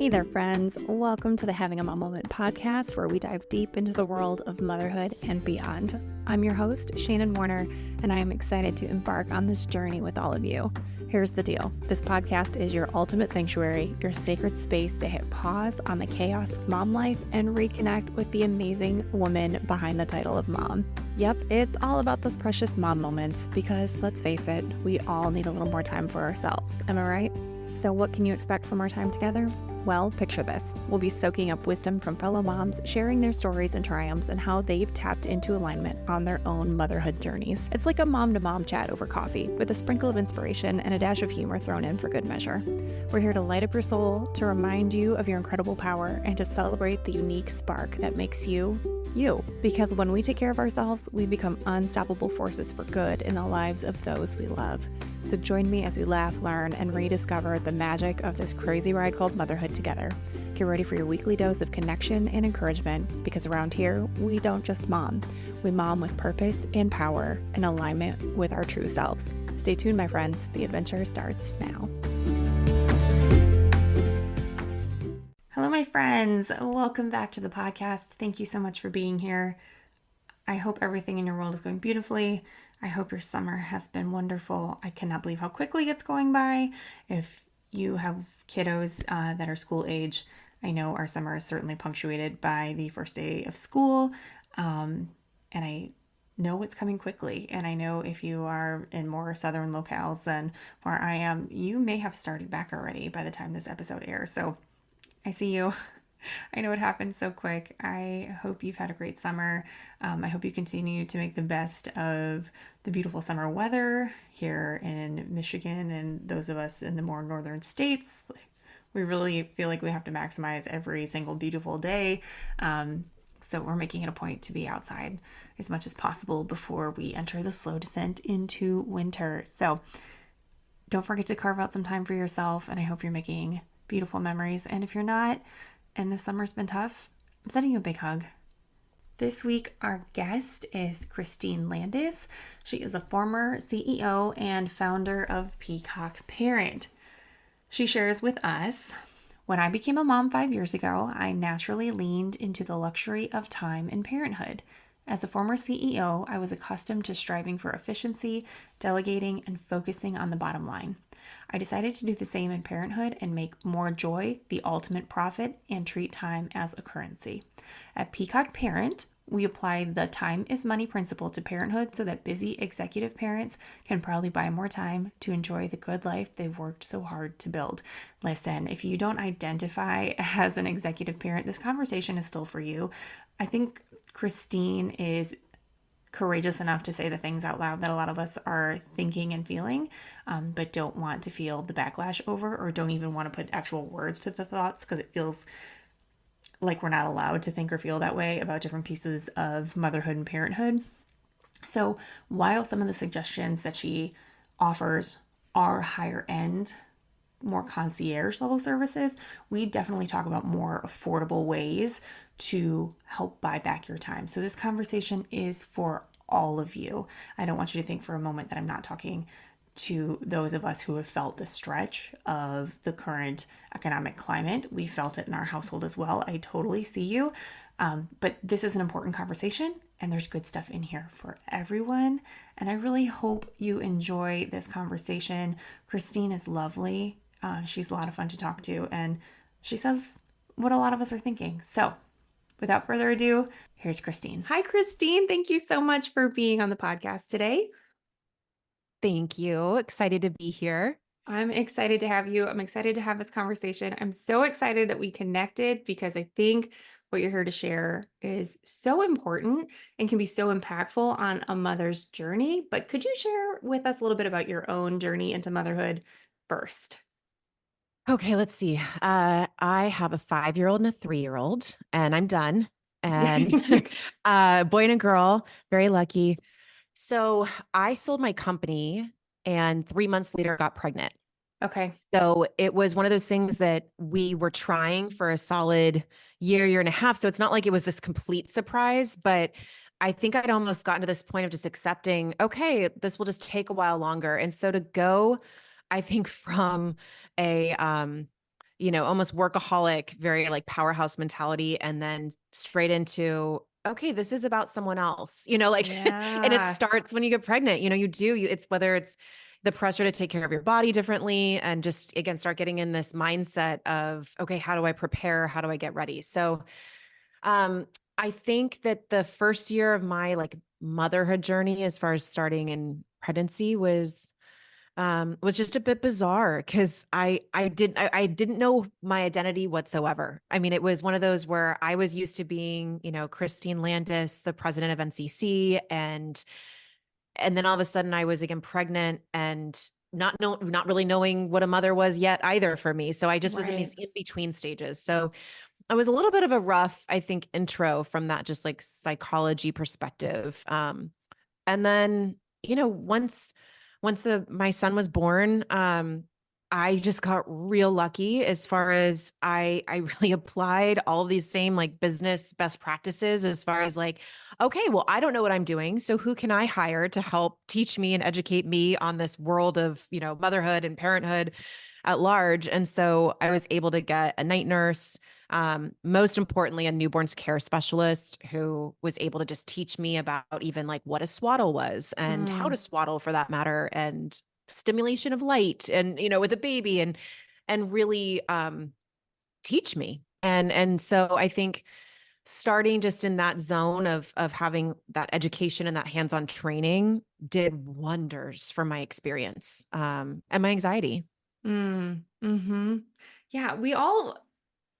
Hey there, friends. Welcome to the Having a Mom Moment podcast, where we dive deep into the world of motherhood and beyond. I'm your host, Shannon Warner, and I am excited to embark on this journey with all of you. Here's the deal. This podcast is your ultimate sanctuary, your sacred space to hit pause on the chaos of mom life and reconnect with the amazing woman behind the title of mom. Yep, it's all about those precious mom moments because, let's face it, we all need a little more time for ourselves. Am I right? So what can you expect from our time together? Well, picture this. We'll be soaking up wisdom from fellow moms, sharing their stories and triumphs and how they've tapped into alignment on their own motherhood journeys. It's like a mom-to-mom chat over coffee, with a sprinkle of inspiration and a dash of humor thrown in for good measure. We're here to light up your soul, to remind you of your incredible power, and to celebrate the unique spark that makes you, you. Because when we take care of ourselves, we become unstoppable forces for good in the lives of those we love. So join me as we laugh, learn, and rediscover the magic of this crazy ride called motherhood together. Get ready for your weekly dose of connection and encouragement, because around here, we don't just mom. We mom with purpose and power in alignment with our true selves. Stay tuned, my friends. The adventure starts now. Hello, my friends. Welcome back to the podcast. Thank you so much for being here. I hope everything in your world is going beautifully. I hope your summer has been wonderful. I cannot believe how quickly it's going by. If you have kiddos that are school age, I know our summer is certainly punctuated by the first day of school. And I know it's coming quickly. And I know if you are in more southern locales than where I am, you may have started back already by the time this episode airs. So I see you. I know it happens so quick. I hope you've had a great summer. I hope you continue to make the best of the beautiful summer weather here in Michigan and those of us in the more northern states. We really feel like we have to maximize every single beautiful day. So we're making it a point to be outside as much as possible before we enter the slow descent into winter. So don't forget to carve out some time for yourself, and I hope you're making beautiful memories. And if you're not, and this summer's been tough, I'm sending you a big hug. This week, our guest is Christine Landis. She is a former CEO and founder of Peacock Parent. She shares with us, when I became a mom 5 years ago, I naturally leaned into the luxury of time and parenthood. As a former CEO, I was accustomed to striving for efficiency, delegating, and focusing on the bottom line. I decided to do the same in parenthood and make more joy the ultimate profit and treat time as a currency. At Peacock Parent, we apply the time is money principle to parenthood so that busy executive parents can proudly buy more time to enjoy the good life they've worked so hard to build. Listen, if you don't identify as an executive parent, this conversation is still for you. I think Christine is courageous enough to say the things out loud that a lot of us are thinking and feeling, but don't want to feel the backlash over, or don't even want to put actual words to the thoughts because it feels like we're not allowed to think or feel that way about different pieces of motherhood and parenthood. So while some of the suggestions that she offers are higher end, more concierge level services, we definitely talk about more affordable ways to help buy back your time. So this conversation is for all of you. I don't want you to think for a moment that I'm not talking to those of us who have felt the stretch of the current economic climate. We felt it in our household as well. I totally see you. But this is an important conversation, and there's good stuff in here for everyone. And I really hope you enjoy this conversation. Christine is lovely. She's a lot of fun to talk to, and she says what a lot of us are thinking. So without further ado, here's Christine. Hi, Christine. Thank you so much for being on the podcast today. Thank you. Excited to be here. I'm excited to have you. I'm excited to have this conversation. I'm so excited that we connected because I think what you're here to share is so important and can be so impactful on a mother's journey. But could you share with us a little bit about your own journey into motherhood first? Okay, let's see. I have a 5-year-old and a 3-year-old, and I'm done. And boy and a girl, very lucky. So I sold my company, and 3 months later got pregnant. Okay. So it was one of those things that we were trying for a solid year and a half. So it's not like it was this complete surprise, but I think I'd almost gotten to this point of just accepting, okay, this will just take a while longer. And so to go, I think from a almost workaholic, very like powerhouse mentality, and then straight into, okay, this is about someone else, like, and it Yeah. starts when you get pregnant, it's whether it's the pressure to take care of your body differently and just again, start getting in this mindset of, okay, how do I prepare? How do I get ready? So, um, I think that the first year of my like motherhood journey, as far as starting in pregnancy was just a bit bizarre because I didn't know my identity whatsoever. I mean, it was one of those where I was used to being, Christine Landis, the president of NCC, and then all of a sudden I was again pregnant and not really knowing what a mother was yet either for me. So I just was in these Right. in between stages. So I was a little bit of a rough, I think, intro from that just like psychology perspective. And then, once the my son was born, I just got real lucky as far as I really applied all of these same like business best practices as far as like, okay, well, I don't know what I'm doing. So who can I hire to help teach me and educate me on this world of, motherhood and parenthood at large? And so I was able to get a night nurse, most importantly, a newborns care specialist who was able to just teach me about even like what a swaddle was and how to Mm. swaddle for that matter, and stimulation of light and, with a baby and really teach me. And so I think starting just in that zone of having that education and that hands-on training did wonders for my experience and my anxiety. Mm. Yeah,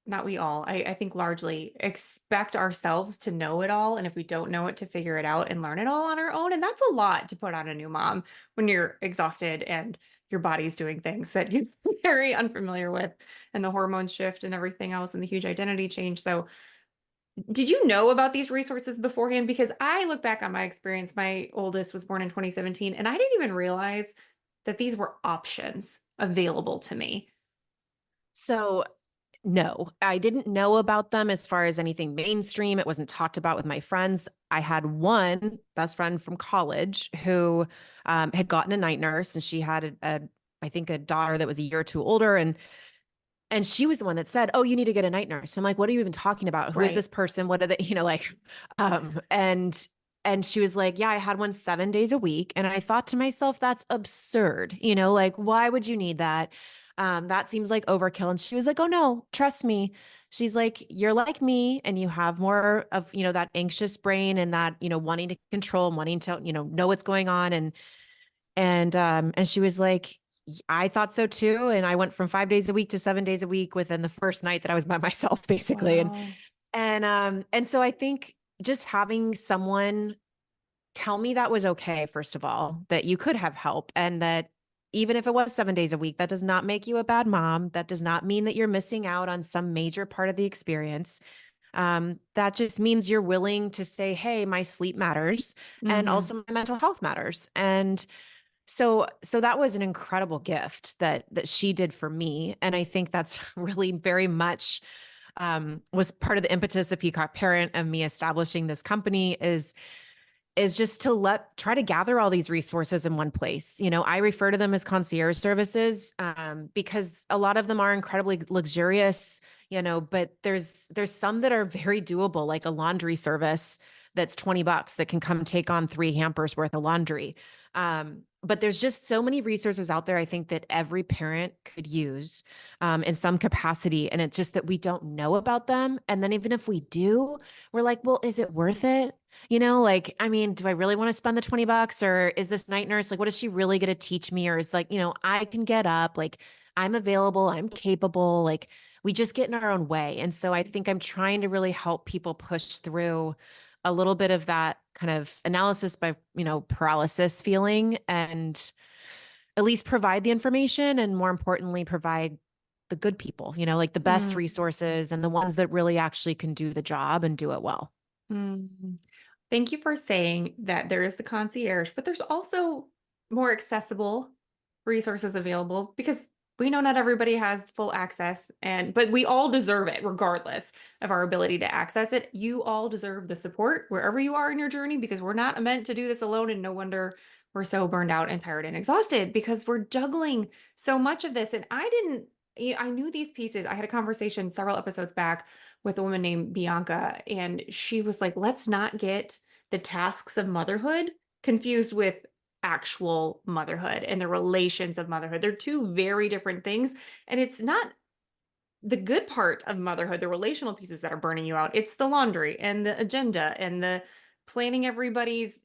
not we all, I think largely expect ourselves to know it all. And if we don't know it, to figure it out and learn it all on our own. And that's a lot to put on a new mom when you're exhausted and your body's doing things that you're very unfamiliar with, and the hormone shift and everything else and the huge identity change. So, did you know about these resources beforehand? Because I look back on my experience, my oldest was born in 2017, and I didn't even realize that these were options available to me. So no, I didn't know about them as far as anything mainstream. It wasn't talked about with my friends. I had one best friend from college who had gotten a night nurse, and she had I think a daughter that was a year or two older, and she was the one that said, "Oh, you need to get a night nurse." I'm like, "What are you even talking about? Who is Right. this person? What are they?" Like, um, and and she was like, "Yeah, I had one 7 days a week," and I thought to myself, "That's absurd. Like, why would you need that? That seems like overkill." And she was like, "Oh no, trust me." She's like, "You're like me, and you have more of that anxious brain and that wanting to control and wanting to know what's going on." And she was like, I thought so too. And I went from 5 days a week to 7 days a week within the first night that I was by myself, basically. And Wow. and so I think just having someone tell me that was okay, first of all, that you could have help, and that even if it was 7 days a week, that does not make you a bad mom. That does not mean that you're missing out on some major part of the experience. That just means you're willing to say, hey, my sleep matters, and Hmm. also my mental health matters. And so that was an incredible gift that she did for me. And I think that's really very much was part of the impetus of Peacock Parent and me establishing this company is just to try to gather all these resources in one place. I refer to them as concierge services because a lot of them are incredibly luxurious, but there's some that are very doable, like a laundry service that's $20 that can come take on 3 hampers worth of laundry. But there's just so many resources out there, I think, that every parent could use in some capacity. And it's just that we don't know about them. And then even if we do, we're like, well, is it worth it? Like, I mean, do I really want to spend the $20, or is this night nurse, like, what is she really going to teach me? Or is like, I can get up, like, I'm available, I'm capable, like, we just get in our own way. And so I think I'm trying to really help people push through a little bit of that kind of analysis by, paralysis feeling, and at least provide the information, and more importantly, provide the good people, like the best resources and the ones that really actually can do the job and do it well. Mm-hmm. Thank you for saying that there is the concierge, but there's also more accessible resources available, because we know not everybody has full access, but we all deserve it regardless of our ability to access it. You all deserve the support wherever you are in your journey, because we're not meant to do this alone, and no wonder we're so burned out and tired and exhausted because we're juggling so much of this. And I didn't I knew these pieces. I had a conversation several episodes back with a woman named Bianca, and she was like, let's not get the tasks of motherhood confused with actual motherhood and the relations of motherhood. They're two very different things. And it's not the good part of motherhood, the relational pieces that are burning you out. It's the laundry and the agenda and the planning everybody's,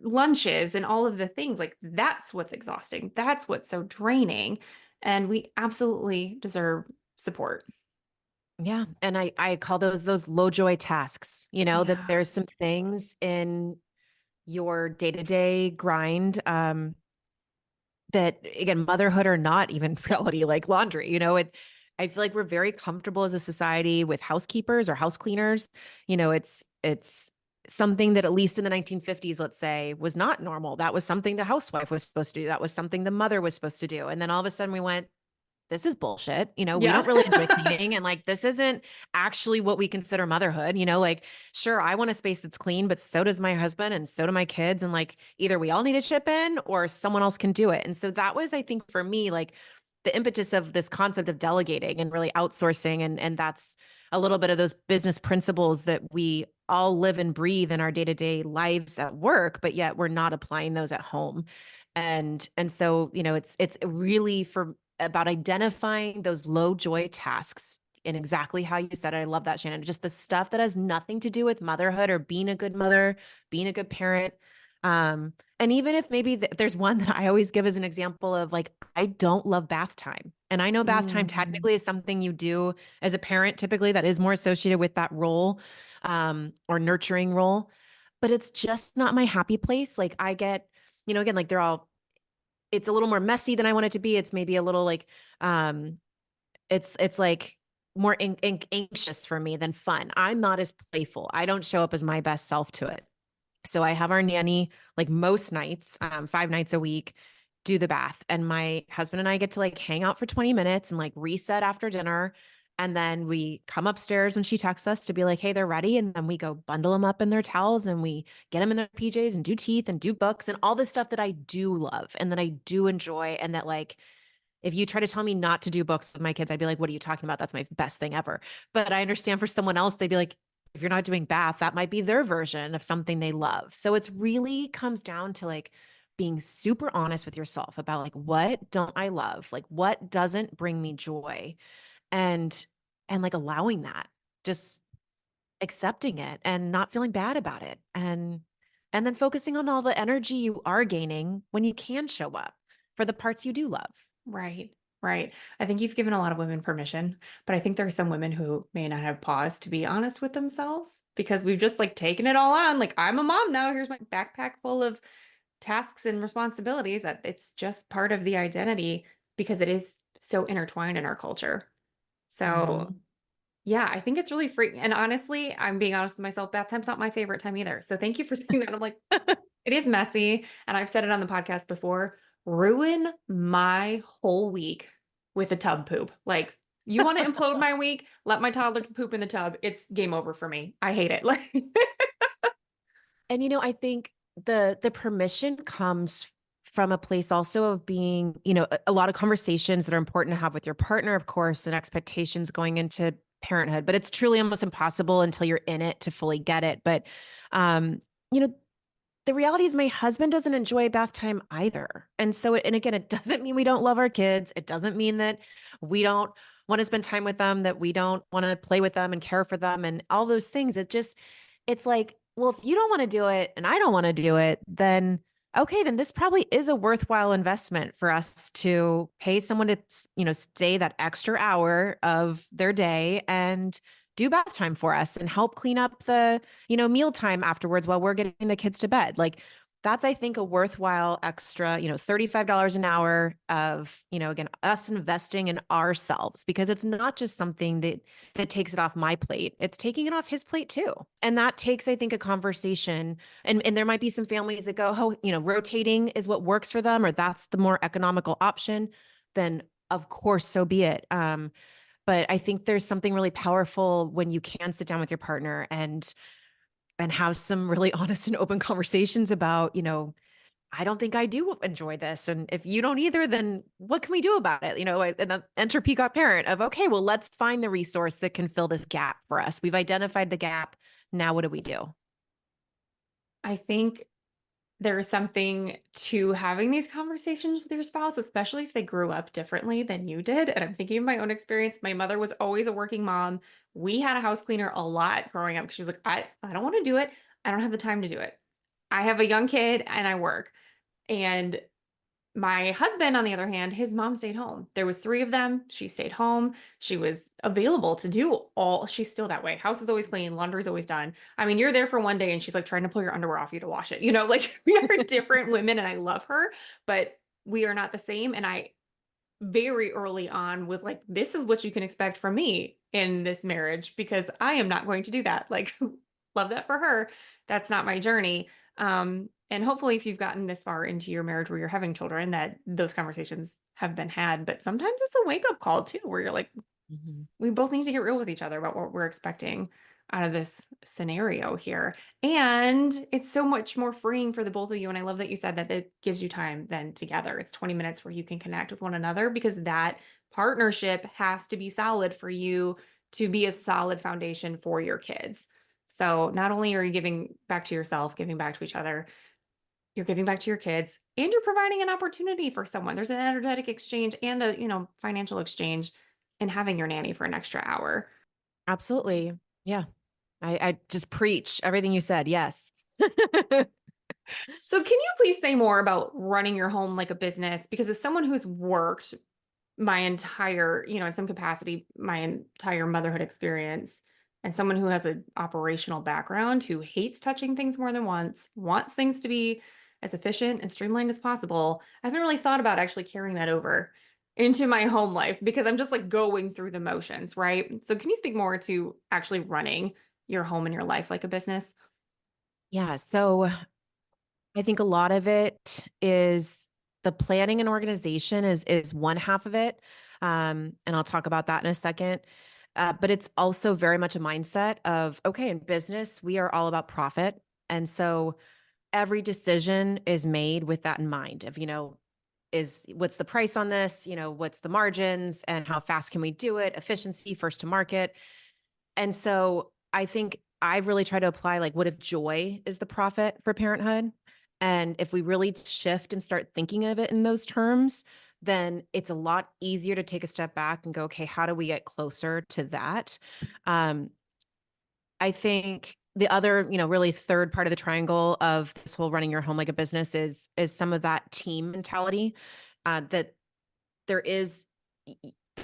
lunches and all of the things. Like that's what's exhausting. That's what's so draining. And we absolutely deserve support. Yeah. And I call those low joy tasks, that Yeah. there's some things in your day-to-day grind, that again, motherhood or not, even reality, like laundry, I feel like we're very comfortable as a society with housekeepers or house cleaners. It's something that at least in the 1950s, let's say, was not normal. That was something the housewife was supposed to do. That was something the mother was supposed to do. And then all of a sudden we went, this is bullshit. We Yeah. don't really enjoy cleaning. And like, this isn't actually what we consider motherhood. Like, sure, I want a space that's clean, but so does my husband and so do my kids. And like, either we all need to chip in or someone else can do it. And so that was, I think, for me, like the impetus of this concept of delegating and really outsourcing. And that's a little bit of those business principles that we all live and breathe in our day-to-day lives at work, but yet we're not applying those at home. And so, it's really for about identifying those low joy tasks and exactly how you said it. I love that, Shannon. Just the stuff that has nothing to do with motherhood or being a good mother, being a good parent. And even if maybe there's one that I always give as an example of like, I don't love bath time. And I know bath time Mm, technically is something you do as a parent, typically that is more associated with that role, or nurturing role, but it's just not my happy place. Like I get, again, like it's a little more messy than I want it to be. It's maybe a little like, it's like more anxious for me than fun. I'm not as playful. I don't show up as my best self to it. So I have our nanny like most nights, 5 nights a week, do the bath. And my husband and I get to like hang out for 20 minutes and like reset after dinner. And then we come upstairs when she texts us to be like, hey, they're ready. And then we go bundle them up in their towels and we get them in their PJs and do teeth and do books and all this stuff that I do love and that I do enjoy. And that like, if you try to tell me not to do books with my kids, I'd be like, what are you talking about? That's my best thing ever. But I understand for someone else, they'd be like, if you're not doing bath, that might be their version of something they love. So it's really comes down to like being super honest with yourself about like, what don't I love? Like what doesn't bring me joy? And like allowing that, just accepting it and not feeling bad about it. And then focusing on all the energy you are gaining when you can show up for the parts you do love. right. Right. I think you've given a lot of women permission, but I think there are some women who may not have paused to be honest with themselves because we've just like taken it all on. Like, I'm a mom now. Here's my backpack full of tasks and responsibilities that it's just part of the identity because it is so intertwined in our culture. So, Mhm. yeah, I think it's really free. And honestly, I'm being honest with myself, bath time's not my favorite time either. So, thank you for saying that. I'm like, it is messy. And I've said it on the podcast before, ruin my whole week with a tub poop. Like, you want to implode my week? Let my toddler poop in the tub. It's game over for me. I hate it. Like, And I think the permission comes from a place also of being, a lot of conversations that are important to have with your partner, of course, and expectations going into parenthood, but it's truly almost impossible until you're in it to fully get it. But um, you know, the reality is my husband doesn't enjoy bath time either. And so, and again, it doesn't mean we don't love our kids. It doesn't mean that we don't want to spend time with them, that we don't want to play with them and care for them and all those things. It's like, well, if you don't want to do it and I don't want to do it, then okay, then this probably is a worthwhile investment for us to pay someone to, stay that extra hour of their day and do bath time for us and help clean up the, mealtime afterwards while we're getting the kids to bed. Like that's, I think, a worthwhile extra, $35 an hour of, again, us investing in ourselves because it's not just something that takes it off my plate. It's taking it off his plate too. And that takes, I think, a conversation. And there might be some families that go, oh, rotating is what works for them, or that's the more economical option. Then of course, so be it. But I think there's something really powerful when you can sit down with your partner and have some really honest and open conversations about, I don't think I do enjoy this. And if you don't either, then what can we do about it? And then enter Peacock Parent of, okay, well, let's find the resource that can fill this gap for us. We've identified the gap. Now, what do we do? I think there's something to having these conversations with your spouse, especially if they grew up differently than you did. And I'm thinking of my own experience. My mother was always a working mom. We had a house cleaner a lot growing up because she was like, I don't want to do it. I don't have the time to do it. I have a young kid and I work. And my husband, on the other hand, his mom stayed home. There was three of them. She stayed home. She was available to do all. She's still that way. House is always clean. Laundry's always done. I mean, you're there for one day and she's like trying to pull your underwear off you to wash it. Like we are different women and I love her, but we are not the same. And I very early on was like, this is what you can expect from me in this marriage because I am not going to do that. Like, love that for her. That's not my journey. And hopefully, if you've gotten this far into your marriage where you're having children, that those conversations have been had. But sometimes it's a wake up call too, where you're like, Mhm. we both need to get real with each other about what we're expecting out of this scenario here. And it's so much more freeing for the both of you. And I love that you said that it gives you time then together. It's 20 minutes where you can connect with one another because that partnership has to be solid for you to be a solid foundation for your kids. So not only are you giving back to yourself, giving back to each other, you're giving back to your kids and you're providing an opportunity for someone. There's an energetic exchange and a financial exchange in having your nanny for an extra hour. Absolutely. Yeah. I just preach everything you said. Yes. So can you please say more about running your home like a business? Because as someone who's worked my entire, in some capacity, my entire motherhood experience, and someone who has an operational background who hates touching things more than once, wants things to be as efficient and streamlined as possible, I haven't really thought about actually carrying that over into my home life because I'm just like going through the motions, right? So can you speak more to actually running your home and your life like a business? Yeah. So I think a lot of it is the planning and organization is one half of it. And I'll talk about that in a second. But it's also very much a mindset of, okay, in business, we are all about profit. And so every decision is made with that in mind of, is what's the price on this? What's the margins and how fast can we do it? Efficiency, first to market. And so I think I've really tried to apply like, what if joy is the profit for parenthood? And if we really shift and start thinking of it in those terms, then it's a lot easier to take a step back and go, okay, how do we get closer to that? Um, I think the other, really third part of the triangle of this whole running your home like a business is some of that team mentality that there is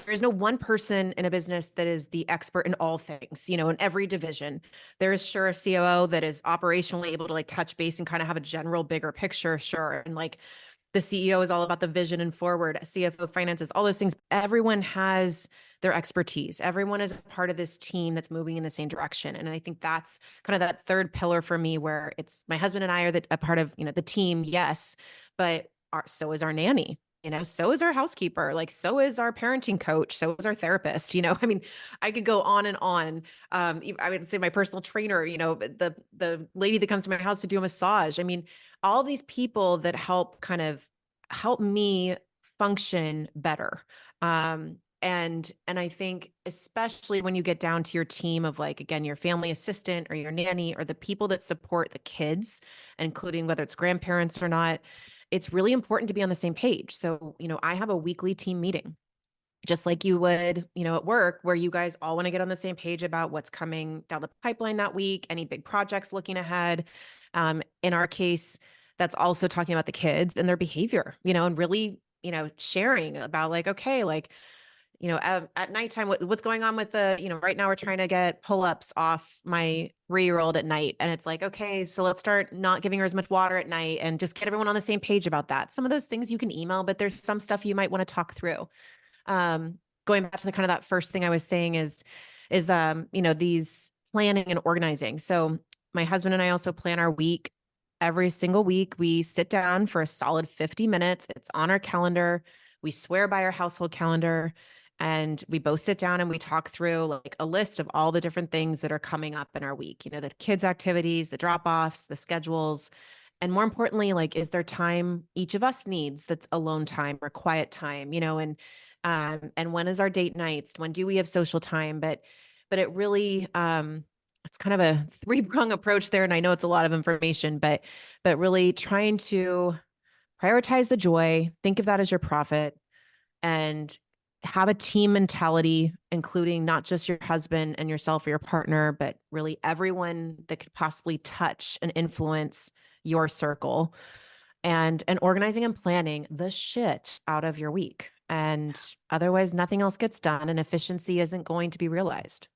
there is no one person in a business that is the expert in all things, in every division. There is sure a COO that is operationally able to like touch base and kind of have a general bigger picture, sure. And like the CEO is all about the vision and forward, CFO finances, all those things. Everyone has their expertise. Everyone is part of this team that's moving in the same direction. And I think that's kind of that third pillar for me where it's my husband and I are a part of, the team, yes, but so is our nanny. So is our housekeeper, like so is our parenting coach, so is our therapist. I mean, I could go on and on. I would say my personal trainer, the lady that comes to my house to do a massage. I mean, all these people that help me function better. And I think especially when you get down to your team of like, again, your family assistant or your nanny or the people that support the kids, including whether it's grandparents or not, it's really important to be on the same page. So, I have a weekly team meeting just like you would, at work, where you guys all want to get on the same page about what's coming down the pipeline that week, any big projects looking ahead. In our case, that's also talking about the kids and their behavior, and really, sharing about like, okay, like, at nighttime, what's going on with right now we're trying to get pull-ups off my 3-year-old at night. And it's like, okay, so let's start not giving her as much water at night and just get everyone on the same page about that. Some of those things you can email, but there's some stuff you might want to talk through. Going back to the kind of that first thing I was saying is these planning and organizing. So my husband and I also plan our week. Every single week, we sit down for a solid 50 minutes. It's on our calendar. We swear by our household calendar. And we both sit down and we talk through like a list of all the different things that are coming up in our week, the kids' activities, the drop offs, the schedules. And more importantly, like, is there time each of us needs that's alone time or quiet time, and when is our date nights? When do we have social time? But it really, it's kind of a three-prong approach there. And I know it's a lot of information, but really trying to prioritize the joy, think of that as your profit, and have a team mentality, including not just your husband and yourself or your partner, but really everyone that could possibly touch and influence your circle, and organizing and planning the shit out of your week. And otherwise, nothing else gets done and efficiency isn't going to be realized.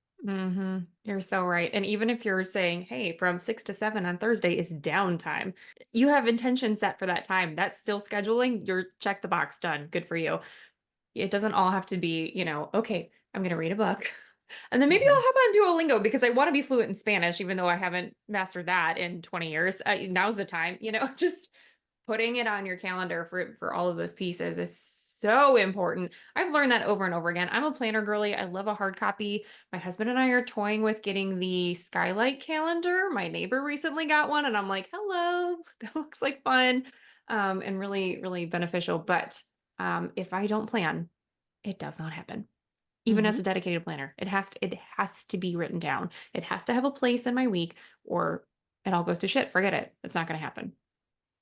You're so right. And even if you're saying, hey, from 6 to 7 on Thursday is downtime, you have intention set for that time. That's still scheduling. You're check the box done. Good for you. It doesn't all have to be, okay, I'm going to read a book. And then maybe I'll Mhm. hop on Duolingo because I want to be fluent in Spanish, even though I haven't mastered that in 20 years. Now's the time, just putting it on your calendar for all of those pieces is so important. I've learned that over and over again. I'm a planner girly. I love a hard copy. My husband and I are toying with getting the skylight calendar. My neighbor recently got one, and I'm like, hello, that looks like fun, and really, really beneficial. But if I don't plan, it does not happen. Even as a Mhm. dedicated planner, it has to be written down. It has to have a place in my week, or it all goes to shit. Forget it. It's not going to happen.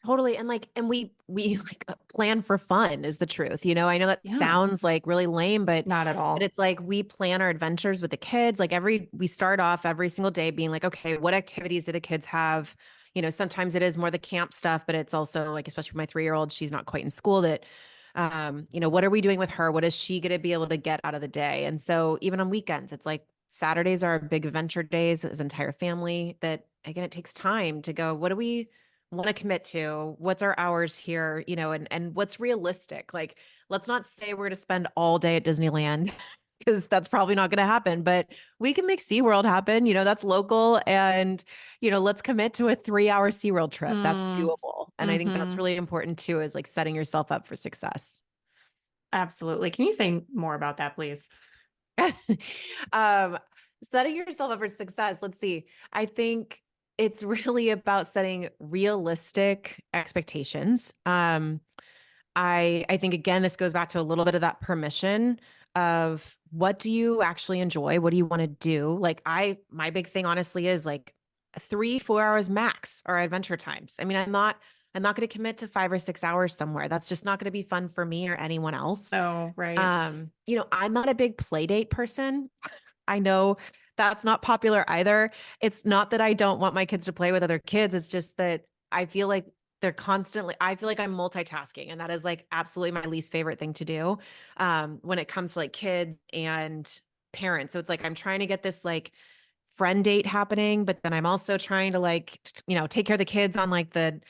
Totally. And we like plan for fun is the truth. I know that Yeah, sounds like really lame, but not at all. it's like we plan our adventures with the kids. Like we start off every single day being like, okay, what activities do the kids have? Sometimes it is more the camp stuff, but it's also like, especially for my 3-year-old, she's not quite in school that, what are we doing with her? What is she going to be able to get out of the day? And so even on weekends, it's like Saturdays are our big adventure days as an entire family that again, it takes time to go, what do we want to commit to? What's our hours here? And what's realistic? Like, let's not say we're going to spend all day at Disneyland because that's probably not going to happen, but we can make SeaWorld happen. That's local. And, let's commit to a 3-hour SeaWorld trip. That's Mm, doable. And I think that's hmm really important too, is like setting yourself up for success. Absolutely. Can you say more about that, please? um, Setting yourself up for success. Let's see. I think it's really about setting realistic expectations. I think again, this goes back to a little bit of that permission of what do you actually enjoy? What do you want to do? Like my big thing honestly is like 3-4 hours max are adventure times. I mean, I'm not going to commit to 5 or 6 hours somewhere. That's just not going to be fun for me or anyone else. Oh, right. I'm not a big play date person. I know that's not popular either. It's not that I don't want my kids to play with other kids. It's just that I feel like I feel like I'm multitasking. And that is like absolutely my least favorite thing to do when it comes to like kids and parents. So it's like I'm trying to get this like friend date happening, but then I'm also trying to like, take care of the kids on like the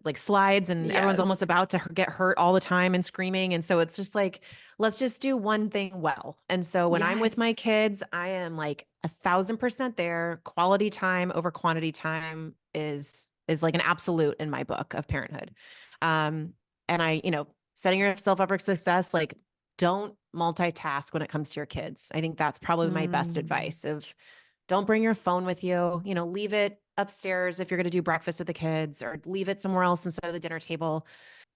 like slides, and everyone's almost Yes. about to get hurt all the time and screaming. And so it's just like, let's just do one thing well. And so when I'm with my Yes. kids, I am like 1,000% there. Quality time over quantity time is like an absolute in my book of parenthood. Um, and setting yourself up for success, like don't multitask when it comes to your kids. I think that's probably my best Mm, advice of don't bring your phone with you, leave it upstairs if you're going to do breakfast with the kids, or leave it somewhere else instead of the dinner table.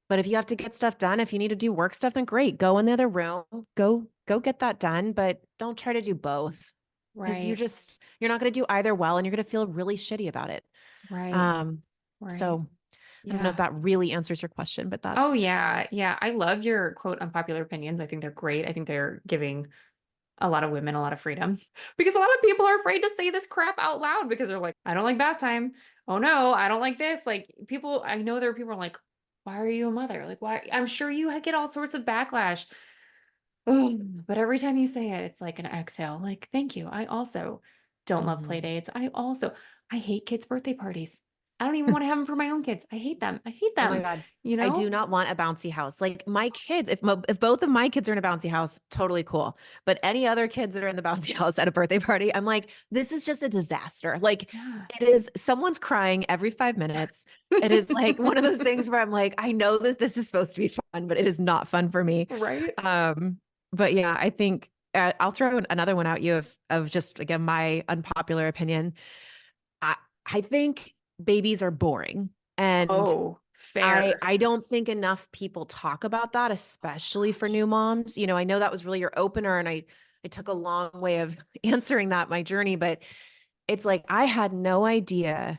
But if you have to get stuff done, if you need to do work stuff, then great. Go in the other room, go get that done, but don't try to do both because right. you're not going to do either well and you're going to feel really shitty about it. Right. Um, Right. so I don't know if Yeah. that really answers your question, but Oh, that's yeah. Yeah. I love your quote unpopular opinions. I think they're great. I think they're giving a lot of women a lot of freedom because a lot of people are afraid to say this crap out loud because they're like, I don't like bath time. Oh no, I don't like this. Like people, I know there are people who are like, why are you a mother? Like, why? I'm sure you get all sorts of backlash. Oh, but every time you say it, it's like an exhale. Like, thank you. I also don't love play Mhm. dates. I hate kids' birthday parties. I don't even want to have them for my own kids. I hate them. I hate Oh my them. God. You I do know? not want a bouncy house. Like my kids, if both of my kids are in a bouncy house, totally cool. But any other kids that are in the bouncy house at a birthday party, I'm like, this is just a disaster. Like Yeah. it is, someone's crying every 5 minutes. It is like one of those things where I'm like, I know that this is supposed to be fun, but it is not fun for me. Right? Um, but yeah, I think I'll throw another one out you of just again my unpopular opinion. I I think babies are boring. And Oh, I fair. I don't think enough people talk about that, especially for new moms. I know that was really your opener, and I took a long way of answering that my journey, but it's like I had no idea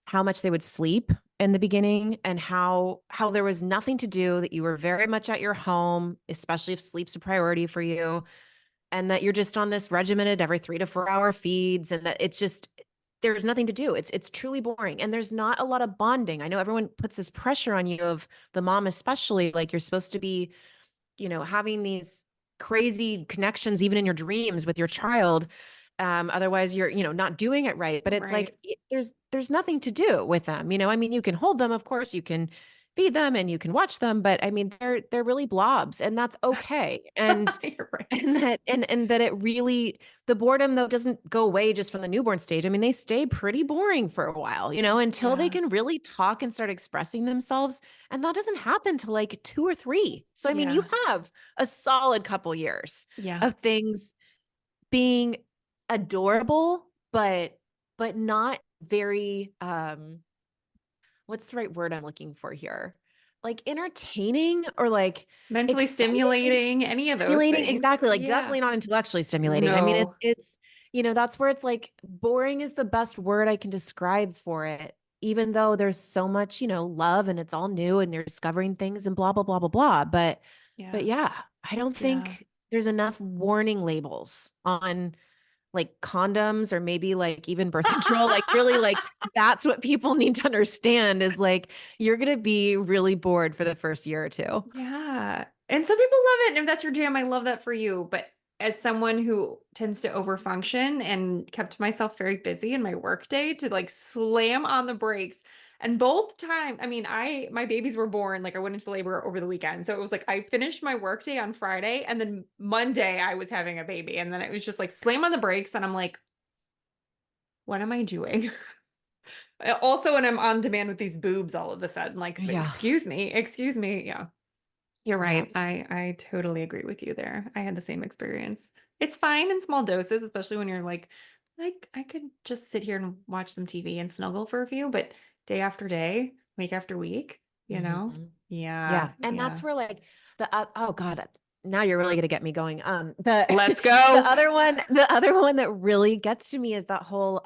how much they would sleep in the beginning and how there was nothing to do, that you were very much at your home, especially if sleep's a priority for you, and that you're just on this regimented every 3 to 4 hour feeds, and that it's just there's nothing to do. It's truly boring, and there's not a lot of bonding. I know everyone puts this pressure on you, of the mom especially, like you're supposed to be having these crazy connections even in your dreams with your child. Otherwise you're not doing it right. But it's Right. like there's nothing to do with them. I mean, you can hold them, of course, you can feed them and you can watch them, but I mean they're really blobs, and that's okay. And You're and right. that it really, the boredom though doesn't go away just from the newborn stage. I mean, they stay pretty boring for a while, until they Yeah. can really talk and start expressing themselves. And that doesn't happen till like 2 or 3. So I mean, you Yeah. have a solid couple years Yeah. of things being adorable, but not very what's the right word I'm looking for here? Like entertaining, or like Mentally exciting. stimulating, any of those Stimulating, things. exactly, like, Yeah. definitely not intellectually stimulating. I mean, No. that's where it's like boring is the best word I can describe for it, even though there's so much, love, and it's all new and you're discovering things and blah, blah, blah, blah, blah. But Yeah. yeah, I don't Yeah. think there's enough warning labels on like condoms, or maybe like even birth control. Like really, like that's what people need to understand, is like you're gonna be really bored for the first year or two. Yeah. And some people love it. And if that's your jam, I love that for you. But as someone who tends to overfunction and kept myself very busy in my workday, to like slam on the brakes. And both time, I mean, my babies were born, like I went into labor over the weekend. So it was like I finished my workday on Friday, and then Monday I was having a baby. And then it was just like slam on the brakes. And I'm like, what am I doing? Also, when I'm on demand with these boobs all of a sudden, like, Yeah. excuse me. Yeah. You're Yeah. right. I totally agree with you there. I had the same experience. It's fine in small doses, especially when you're like I could just sit here and watch some TV and snuggle for a few, but day after day, week after week, you know? Mhm. Yeah, Yeah. And yeah. that's where like oh God, now you're really gonna get me going. The Let's go. the other one that really gets to me is that whole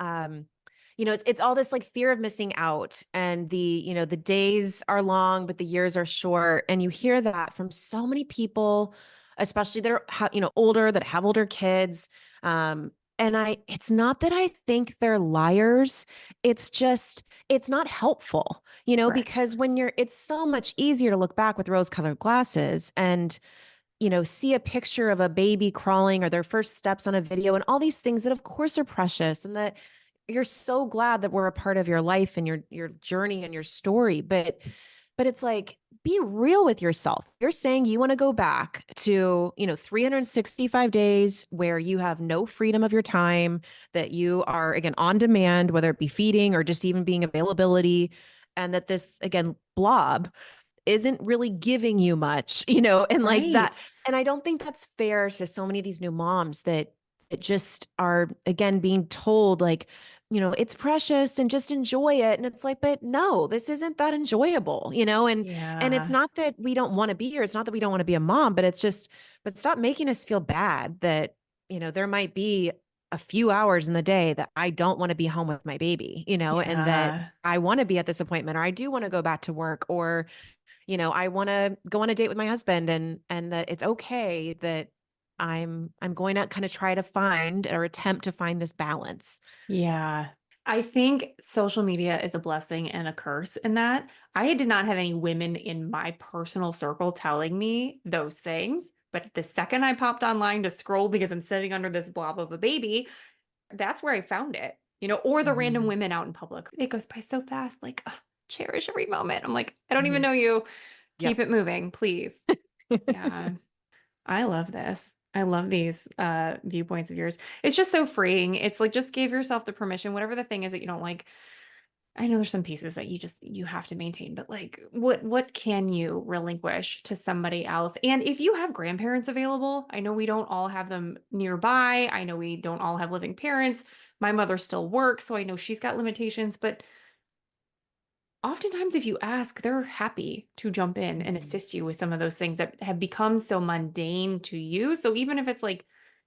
it's all this like fear of missing out, and the days are long but the years are short, and you hear that from so many people, especially that are older, that have older kids. And it's not that I think they're liars. It's just it's not helpful, Correct. because it's so much easier to look back with rose-colored glasses and see a picture of a baby crawling or their first steps on a video, and all these things that of course are precious, and that you're so glad that we're a part of your life and your journey and your story. But it's like, be real with yourself. You're saying you want to go back to 365 days where you have no freedom of your time, that you are again on demand, whether it be feeding or just even being availability, and that this again blob isn't really giving you much, and like that. Right. And I don't think that's fair to so many of these new moms that just are again being told like, it's precious and just enjoy it. And it's like, but no, this isn't that enjoyable, and it's Yeah. not that we don't want to be here. It's not that we don't want to be a mom, but it's just, but stop making us feel bad that, there might be a few hours in the day that I don't want to be home with my baby, and that Yeah. I want to be at this appointment, or I do want to go back to work, or I want to go on a date with my husband, and that it's okay that I'm going to kind of try to find or attempt to find this balance. Yeah. I think social media is a blessing and a curse in that I did not have any women in my personal circle telling me those things. But the second I popped online to scroll because I'm sitting under this blob of a baby, that's where I found it, or the random Mhm. women out in public. It goes by so fast. Like, ugh, cherish every moment. I'm like, I don't even Mhm. know you. Keep Yep. it moving, please. Yeah. I love this. I love these viewpoints of yours. It's just so freeing. It's like just give yourself the permission, whatever the thing is that you don't like. I know there's some pieces that you have to maintain, but like what can you relinquish to somebody else? And if you have grandparents available, I know we don't all have them nearby. I know we don't all have living parents. My mother still works, so I know she's got limitations, but oftentimes if you ask, they're happy to jump in and Mhm. assist you with some of those things that have become so mundane to you. So even if it's like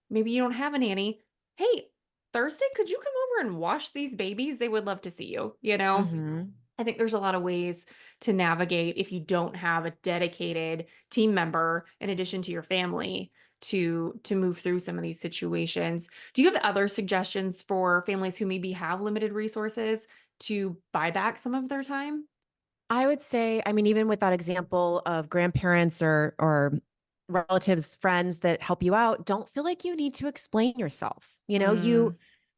maybe you don't have a nanny, hey, Thursday, could you come over and wash these babies? They would love to see you, you know? Mhm. I think there's a lot of ways to navigate if you don't have a dedicated team member in addition to your family to move through some of these situations. Do you have other suggestions for families who maybe have limited resources to buy back some of their time? I would say, I mean, even with that example of grandparents or relatives, friends that help you out, don't feel like you need to explain yourself. Mm,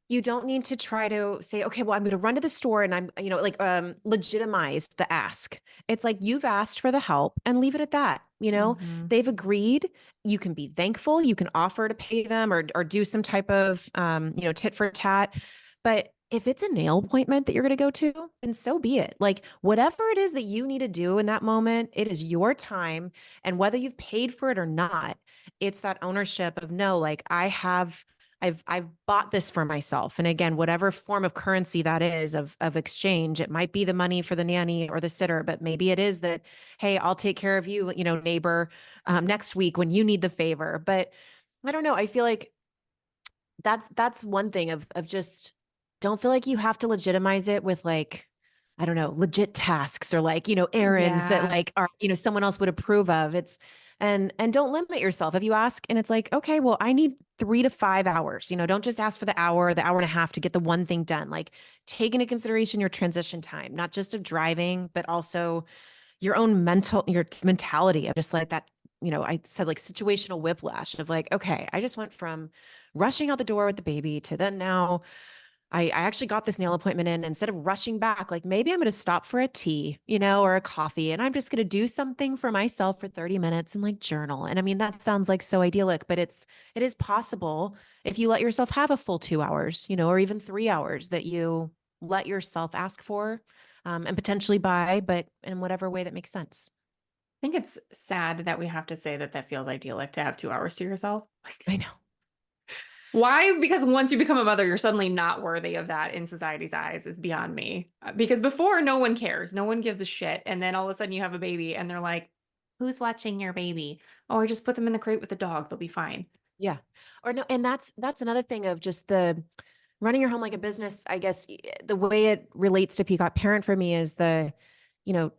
You don't need to try to say, okay, well, I'm going to run to the store and legitimize the ask. It's like you've asked for the help and leave it at that. hmm. They've agreed. You can be thankful. You can offer to pay them or do some type of, tit for tat. But if it's a nail appointment that you're going to go to, then so be it. Like whatever it is that you need to do in that moment, it is your time. And whether you've paid for it or not, it's that ownership of no, like I've bought this for myself. And again, whatever form of currency that is of exchange, it might be the money for the nanny or the sitter, but maybe it is that, hey, I'll take care of you, neighbor, next week when you need the favor. But I don't know. I feel like that's one thing of just don't feel like you have to legitimize it with like I don't know, legit tasks or like, errands that Yeah. like are, someone else would approve of. It's and don't limit yourself. If you ask and it's like, okay, well, I need 3 to 5 hours, don't just ask for the hour and a half to get the one thing done. Like take into consideration your transition time, not just of driving, but also your mentality of just like that, I said like situational whiplash of like, okay, I just went from rushing out the door with the baby to then now I actually got this nail appointment in. Instead of rushing back, like maybe I'm going to stop for a tea, or a coffee, and I'm just going to do something for myself for 30 minutes and like journal. And I mean, that sounds like so idyllic, but it is possible if you let yourself have a full 2 hours, or even 3 hours that you let yourself ask for and potentially buy, but in whatever way that makes sense. I think it's sad that we have to say that that feels idyllic to have 2 hours to yourself. I know. Why? Because once you become a mother, you're suddenly not worthy of that in society's eyes is beyond me. Because before, no one cares. No one gives a shit. And then all of a sudden you have a baby and they're like, who's watching your baby? Oh, I just put them in the crate with the dog. They'll be fine. Yeah. Or no, and that's another thing of just the running your home like a business. I guess the way it relates to Peacock Parent for me is you know,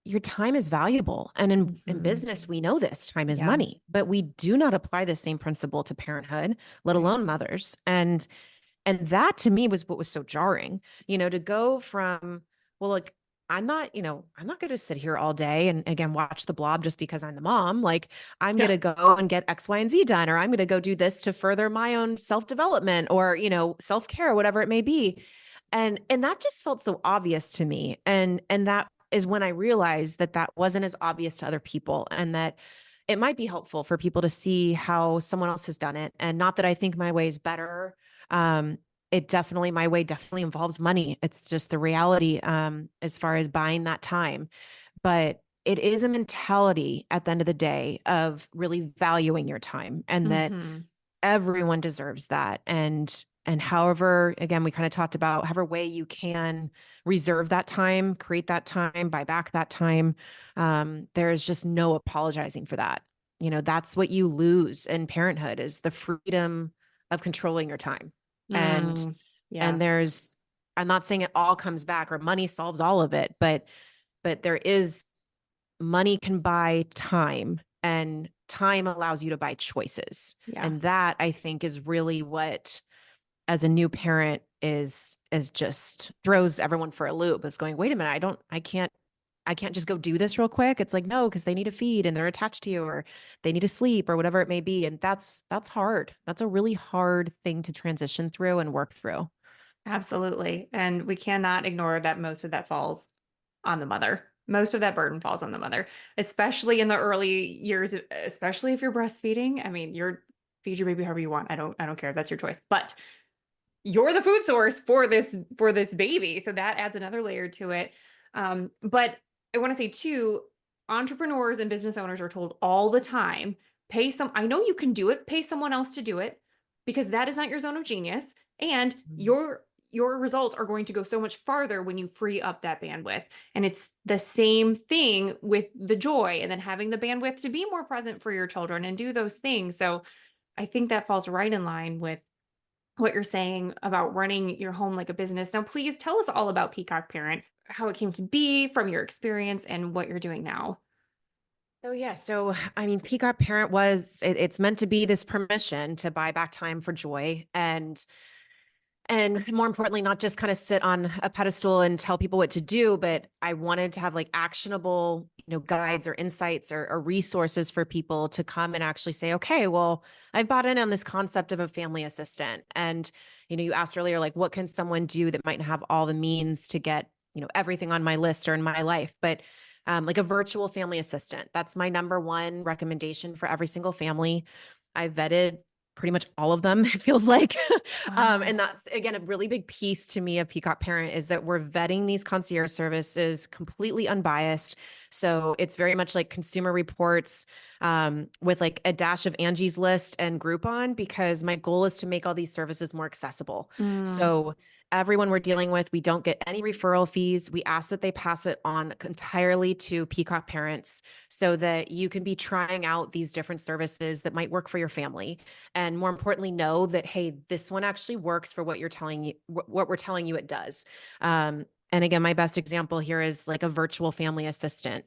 your time is valuable. And in Hmm. business, we know this time is Yeah. money, but we do not apply the same principle to parenthood, let Right. alone mothers. And that to me was what was so jarring, to go from, well, look, I'm not going to sit here all day and again, watch the blob just because I'm the mom. Like, I'm going Yeah. to go and get X, Y, and Z done, or I'm going to go do this to further my own self development or, self care, whatever it may be. And that just felt so obvious to me. And that is when I realized that that wasn't as obvious to other people and that it might be helpful for people to see how someone else has done it. And not that I think my way is better, um, my way definitely involves money. It's just the reality as far as buying that time. But it is a mentality at the end of the day of really valuing your time and that Hmm. everyone deserves that. And however, again, we kind of talked about however way you can reserve that time, create that time, buy back that time. There is just no apologizing for that. That's what you lose in parenthood is the freedom of controlling your time. And Mm. and Yeah. there's I'm not saying it all comes back or money solves all of it, but there is money can buy time and time allows you to buy choices. Yeah. And that I think is really what as a new parent is just throws everyone for a loop. It's going, wait a minute, I can't just go do this real quick. It's like, no, because they need to feed and they're attached to you or they need to sleep or whatever it may be. And that's hard. That's a really hard thing to transition through and work through. Absolutely. And we cannot ignore that most of that falls on the mother. Most of that burden falls on the mother, especially in the early years, especially if you're breastfeeding. I mean, you're feed your baby however you want. I don't care. That's your choice. But you're the food source for this baby. So that adds another layer to it. But I want to say too, entrepreneurs and business owners are told all the time, I know you can do it, pay someone else to do it because that is not your zone of genius. And Mhm. your results are going to go so much farther when you free up that bandwidth. And it's the same thing with the joy and then having the bandwidth to be more present for your children and do those things. So I think that falls right in line with what you're saying about running your home like a business. Now, please tell us all about Peacock Parent, how it came to be from your experience and what you're doing now. So yeah, so I mean, Peacock Parent it's meant to be this permission to buy back time for joy, and more importantly, not just kind of sit on a pedestal and tell people what to do, but I wanted to have like actionable, guides or insights or resources for people to come and actually say, okay, well, I've bought in on this concept of a family assistant. And, you asked earlier, like, what can someone do that might have all the means to get, everything on my list or in my life? But like a virtual family assistant, that's my number one recommendation for every single family. I vetted pretty much all of them, it feels like. Wow. And that's, again, a really big piece to me of Peacock Parent is that we're vetting these concierge services completely unbiased. So it's very much like Consumer Reports, with like a dash of Angie's List and Groupon, because my goal is to make all these services more accessible. Mm, So everyone we're dealing with, we don't get any referral fees. We ask that they pass it on entirely to Peacock Parents so that you can be trying out these different services that might work for your family. And more importantly, know that, hey, this one actually works for what what we're telling you it does. And again, my best example here is like a virtual family assistant,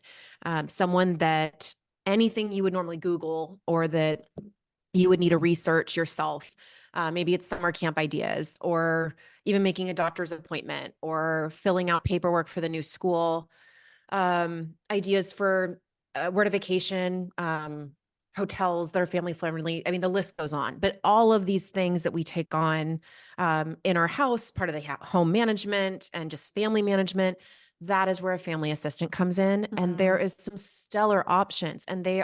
someone that anything you would normally Google or that you would need to research yourself. Maybe it's summer camp ideas or even making a doctor's appointment or filling out paperwork for the new school, ideas for where to vacation, hotels that are family friendly. I mean, the list goes on, but all of these things that we take on in our house, part of the home management and just family management, that is where a family assistant comes in. And there mm, is some stellar options, and they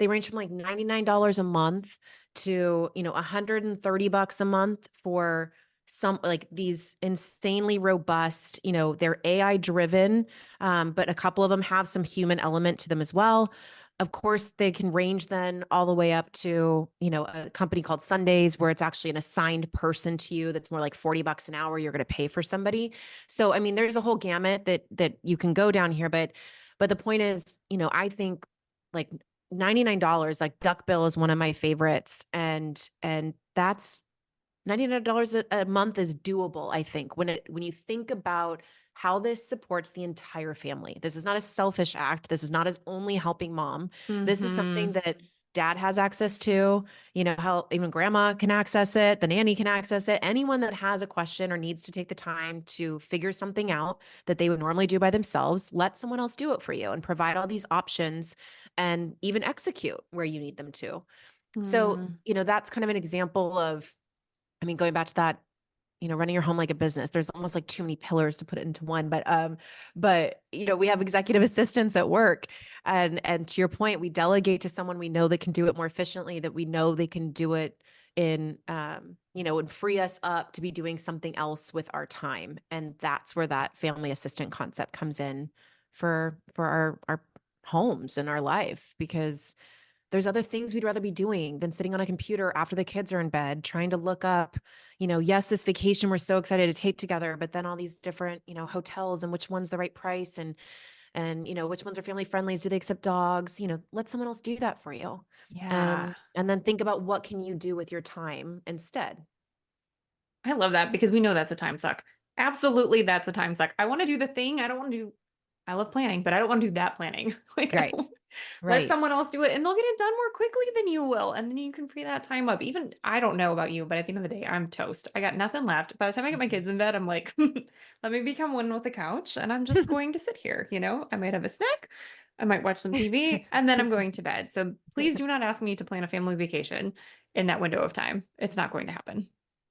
range from like $99 a month to, $130 a month for some, like these insanely robust, they're AI driven, but a couple of them have some human element to them as well. Of course, they can range then all the way up to, a company called Sundays, where it's actually an assigned person to you that's more like $40 an hour you're going to pay for somebody. So, I mean, there's a whole gamut that you can go down here, but the point is, I think like $99, like Duck Bill is one of my favorites, and that's $99 a month is doable, I think, when you think about how this supports the entire family. This is not a selfish act. This is not as only helping mom. This is mm-hmm. something that dad has access to, how even grandma can access it, the nanny can access it. Anyone that has a question or needs to take the time to figure something out that they would normally do by themselves, let someone else do it for you and provide all these options and even execute where you need them to. So, Mm, that's kind of an example of, I mean, going back to that, running your home like a business, there's almost like too many pillars to put it into one. But we have executive assistants at work, and to your point, we delegate to someone we know that can do it more efficiently, that we know they can do it in, and free us up to be doing something else with our time. And that's where that family assistant concept comes in for our homes and our life, because there's other things we'd rather be doing than sitting on a computer after the kids are in bed, trying to look up, yes, this vacation we're so excited to take together, but then all these different, hotels and which one's the right price and which ones are family friendly. Do they accept dogs? Let someone else do that for you. yeah. And then think about what can you do with your time instead. I love that because we know that's a time suck. Absolutely, that's a time suck. I want to do the thing. I don't want to do, I love planning, but I don't want to do that planning. Like, Right. let Right. someone else do it and they'll get it done more quickly than you will. And then you can free that time up. Even, I don't know about you, but at the end of the day, I'm toast. I got nothing left. By the time I get my Mhm. kids in bed, I'm like, let me become one with the couch and I'm just going to sit here. I might have a snack. I might watch some TV and then I'm going to bed. So please do not ask me to plan a family vacation in that window of time. It's not going to happen.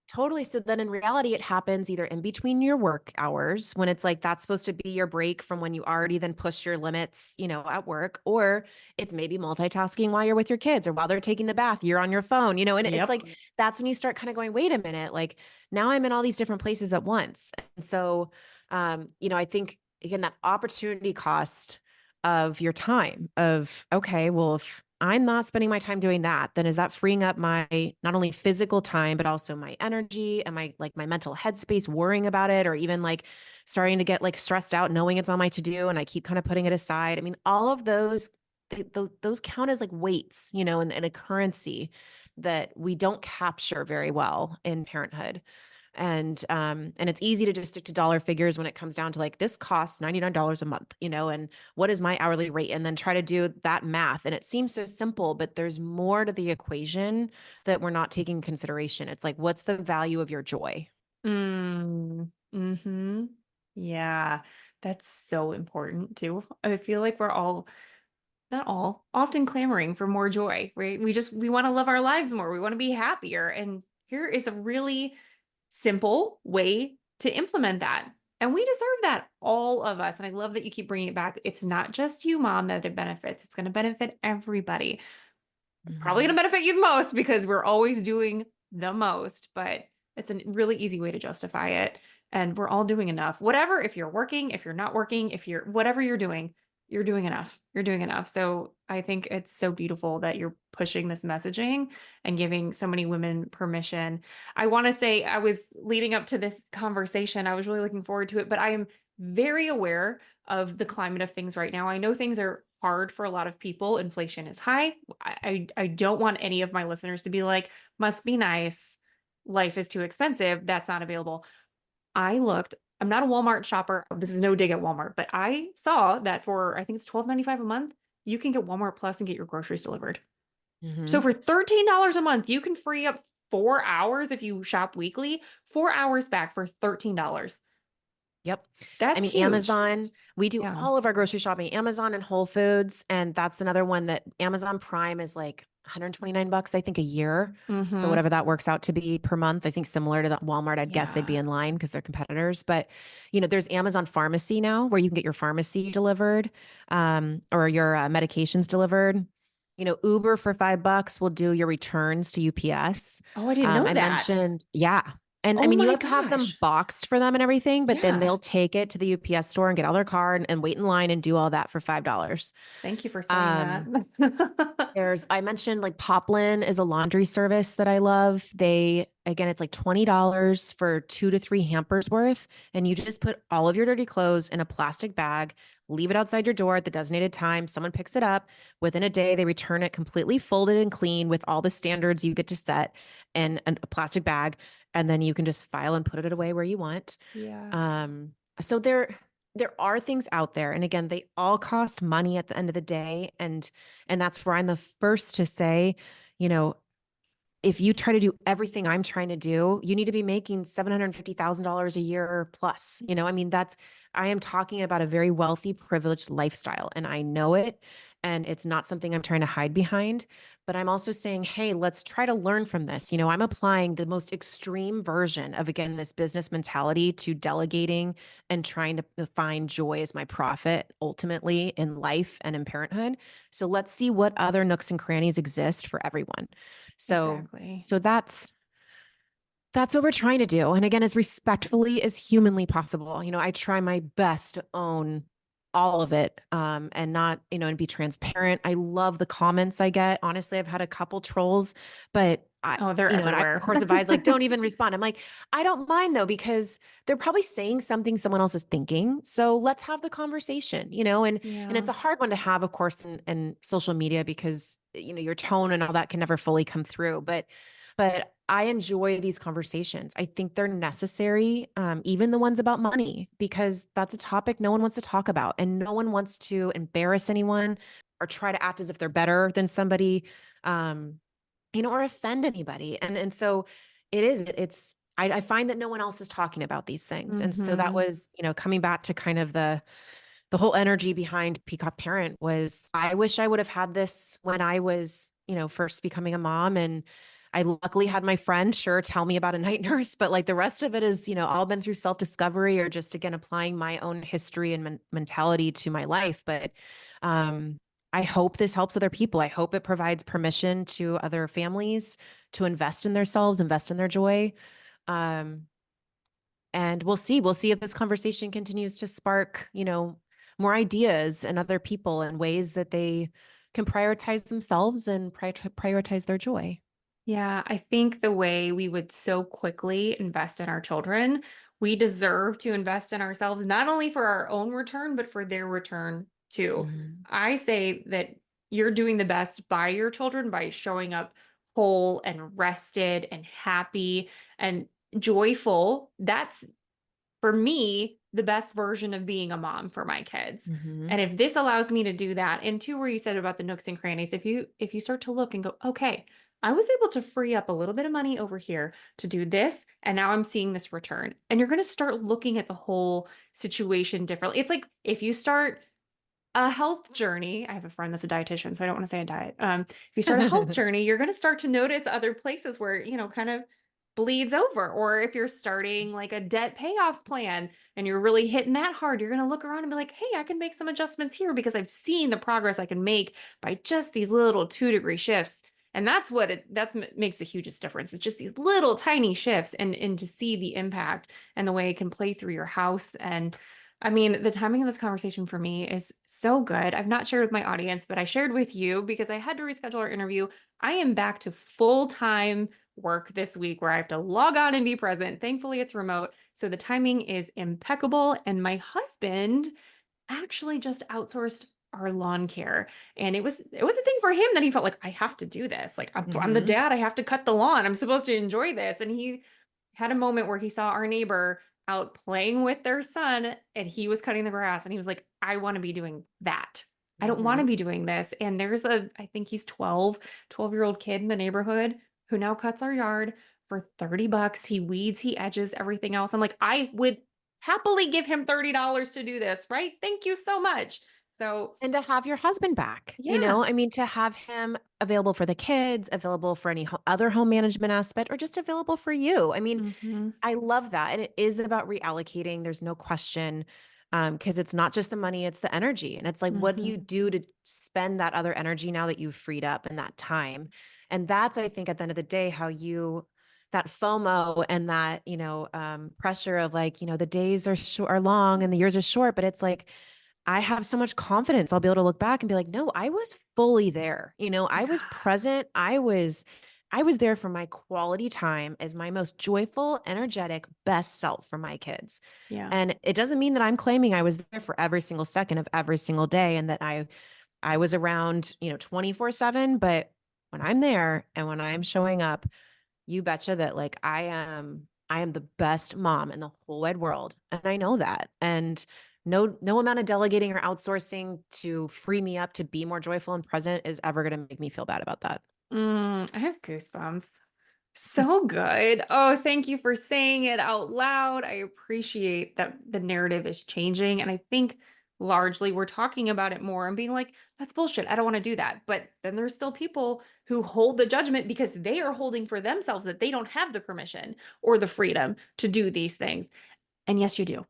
Totally. So then in reality, it happens either in between your work hours when it's like that's supposed to be your break from when you already then push your limits, at work, or it's maybe multitasking while you're with your kids or while they're taking the bath, you're on your phone, and it's Yep. like that's when you start kind of going, wait a minute, like now I'm in all these different places at once. And so, I think again, that opportunity cost of your time of, okay, well, I'm not spending my time doing that, then is that freeing up my not only physical time, but also my energy and my mental headspace worrying about it, or even like starting to get like stressed out knowing it's on my to do and I keep kind of putting it aside. I mean, all of those those count as like weights, and a currency that we don't capture very well in parenthood. And it's easy to just stick to dollar figures when it comes down to like this costs $99 a month, and what is my hourly rate, and then try to do that math. And it seems so simple, but there's more to the equation that we're not taking consideration. It's like, what's the value of your joy? Mm-hmm. Yeah, that's so important too. I feel like we're all, not all, often clamoring for more joy, right? We want to live our lives more. We want to be happier. And here is a really simple way to implement that. And we deserve that, all of us. And I love that you keep bringing it back. It's not just you, mom, that it benefits. It's going to benefit everybody. Probably going Mhm. to benefit you the most because we're always doing the most, but it's a really easy way to justify it. And we're all doing enough. Whatever, if you're working, if you're not working, if you're whatever you're doing enough. You're doing enough. So I think it's so beautiful that you're pushing this messaging and giving so many women permission. I want to say I was leading up to this conversation. I was really looking forward to it, but I am very aware of the climate of things right now. I know things are hard for a lot of people. Inflation is high. I don't want any of my listeners to be like, must be nice. Life is too expensive. That's not available. I looked, I'm not a Walmart shopper. This is no dig at Walmart, but I saw that for, I think it's $12.95 a month, you can get Walmart Plus and get your groceries delivered. So Mhm. for $13 a month, you can free up 4 hours if you shop weekly, 4 hours back for $13. Yep. I That's mean, huge. Amazon, we do Yeah. all of our grocery shopping, Amazon and Whole Foods. And that's another one that Amazon Prime is like 129 bucks, I think, a year. So Mm-hmm. whatever that works out to be per month, I think similar to that Walmart, I'd guess they'd be Yeah. in line because they're competitors. But, there's Amazon Pharmacy now where you can get your pharmacy delivered, or your medications delivered. Uber for $5 will do your returns to UPS. Oh, I didn't know I that. mentioned, yeah. And I Oh mean, you my have to have them gosh. boxed for them and everything, but then Yeah. they'll take it to the UPS store and get out their car and wait in line and do all that for $5. Thank you for saying Um, that. I mentioned like Poplin is a laundry service that I love. Again, it's like $20 for 2 to 3 hampers worth. And you just put all of your dirty clothes in a plastic bag, leave it outside your door at the designated time. Someone picks it up. Within a day, they return it completely folded and clean with all the standards you get to set in a plastic bag. And then you can just file and put it away where you want. Yeah. So there are things out there. And again, they all cost money at the end of the day. And that's where I'm the first to say, you know, if you try to do everything I'm trying to do, you need to be making $750,000 a year plus. I mean, I am talking about a very wealthy, privileged lifestyle, and I know it. And it's not something I'm trying to hide behind, but I'm also saying, hey, let's try to learn from this. I'm applying the most extreme version of, again, this business mentality to delegating and trying to find joy as my profit ultimately in life and in parenthood. So let's see what other nooks and crannies exist for everyone. So Exactly. so that's what we're trying to do. And again, as respectfully as humanly possible. I try my best to own all of it, and not, and be transparent. I love the comments I get. Honestly, I've had a couple trolls, but Oh, they're and I, of everywhere. course, advise like, don't even respond. I'm like, I don't mind though, because they're probably saying something someone else is thinking. So let's have the conversation, and Yeah, it's a hard one to have, of course, in social media because, your tone and all that can never fully come through. But I enjoy these conversations. I think they're necessary, even the ones about money, because that's a topic no one wants to talk about, and no one wants to embarrass anyone or try to act as if they're better than somebody, um, or offend anybody. And so I find that no one else is talking about these things, and so that hmm. was, coming back to kind of the whole energy behind Peacock Parent was I wish I would have had this when I was, first becoming a mom. And I luckily had my friend, sure, tell me about a night nurse, but like the rest of it is, all been through self discovery or just, again, applying my own history and mentality to my life. But I hope this helps other people. I hope it provides permission to other families to invest in themselves, invest in their joy. Um, and we'll see. We'll see if this conversation continues to spark, more ideas and other people and ways that they can prioritize themselves and prioritize their joy. Yeah, I think the way we would so quickly invest in our children, we deserve to invest in ourselves, not only for our own return, but for their return too. Mm-hmm. I say that you're doing the best by your children by showing up whole and rested and happy and joyful. That's for me, the best version of being a mom for my kids. Mm-hmm. And if this allows me to do that, and two, where you said about the nooks and crannies, if you start to look and go, okay, I was able to free up a little bit of money over here to do this, and now I'm seeing this return. And you're going to start looking at the whole situation differently. It's like if you start a health journey. I have a friend that's a dietitian, so I don't want to say a diet. If you start a health journey, you're going to start to notice other places where, kind of bleeds over. Or if you're starting like a debt payoff plan and you're really hitting that hard, you're going to look around and be like, hey, I can make some adjustments here because I've seen the progress I can make by just these little 2-degree shifts. And that's makes the hugest difference. It's just these little tiny shifts and to see the impact and the way it can play through your house. And I mean, the timing of this conversation for me is so good. I've not shared with my audience, but I shared with you because I had to reschedule our interview. I am back to full-time work this week where I have to log on and be present. Thankfully, it's remote. So the timing is impeccable. And my husband actually just outsourced our lawn care. And it was a thing for him that he felt like I have to do this. Like I'm the Mm-hmm. dad, I have to cut the lawn. I'm supposed to enjoy this. And he had a moment where he saw our neighbor out playing with their son and he was cutting the grass and he was like, I want to be doing that. I don't want to Mm-hmm. be doing this. And there's I think he's 12-year-old kid in the neighborhood who now cuts our yard for $30. He weeds, he edges, everything else. I'm like, I would happily give him $30 to do this, right? Thank you so much. So, And to have your husband back, yeah. I mean, to have him available for the kids, available for any other home management aspect, or just available for you. I mean, Hmm. I love that. And it is about reallocating. There's no question. Because it's not just the money, it's the energy. And it's like, what do you Hmm. do to spend that other energy now that you've freed up and that time? And that's, I think, at the end of the day, that FOMO and that, pressure of like, the days are long and the years are short, but it's like, I have so much confidence. I'll be able to look back and be like, no, I was fully there. I was Yeah. present. I was there for my quality time as my most joyful, energetic, best self for my kids. Yeah. And it doesn't mean that I'm claiming I was there for every single second of every single day and that I was around, 24/7, but when I'm there and when I'm showing up, you betcha that like I am the best mom in the whole wide world. And I know that. And no amount of delegating or outsourcing to free me up to be more joyful and present is ever going to make me feel bad about that. I have goosebumps. So good. Oh, thank you for saying it out loud. I appreciate that the narrative is changing. And I think largely we're talking about it more and being like, that's bullshit. I don't want to do that. But then there's still people who hold the judgment because they are holding for themselves that they don't have the permission or the freedom to do these things. And yes, you do.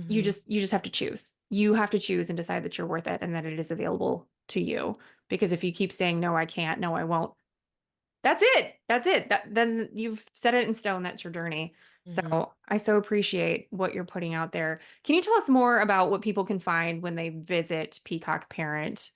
You Mhm. just have to choose. You have to choose and decide that you're worth it and that it is available to you. Because if you keep saying, no, I can't, no, I won't, that's it. That's it. Then you've set it in stone. That's your journey. Mhm. So I so appreciate what you're putting out there. Can you tell us more about what people can find when they visit Peacock Parent?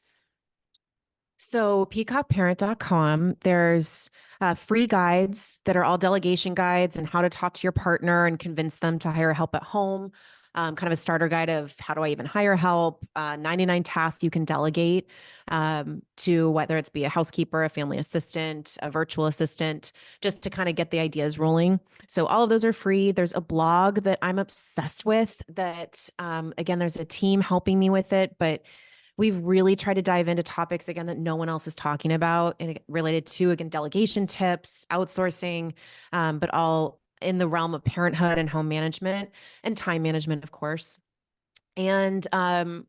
So peacockparent.com, there's free guides that are all delegation guides and how to talk to your partner and convince them to hire help at home. Kind of a starter guide of how do I even hire help, 99 tasks you can delegate to whether it's be a housekeeper, a family assistant, a virtual assistant, just to kind of get the ideas rolling. So all of those are free. There's a blog that I'm obsessed with that, again, there's a team helping me with it, but we've really tried to dive into topics again that no one else is talking about and related to, again, delegation tips, outsourcing, but all in the realm of parenthood and home management and time management, of course. And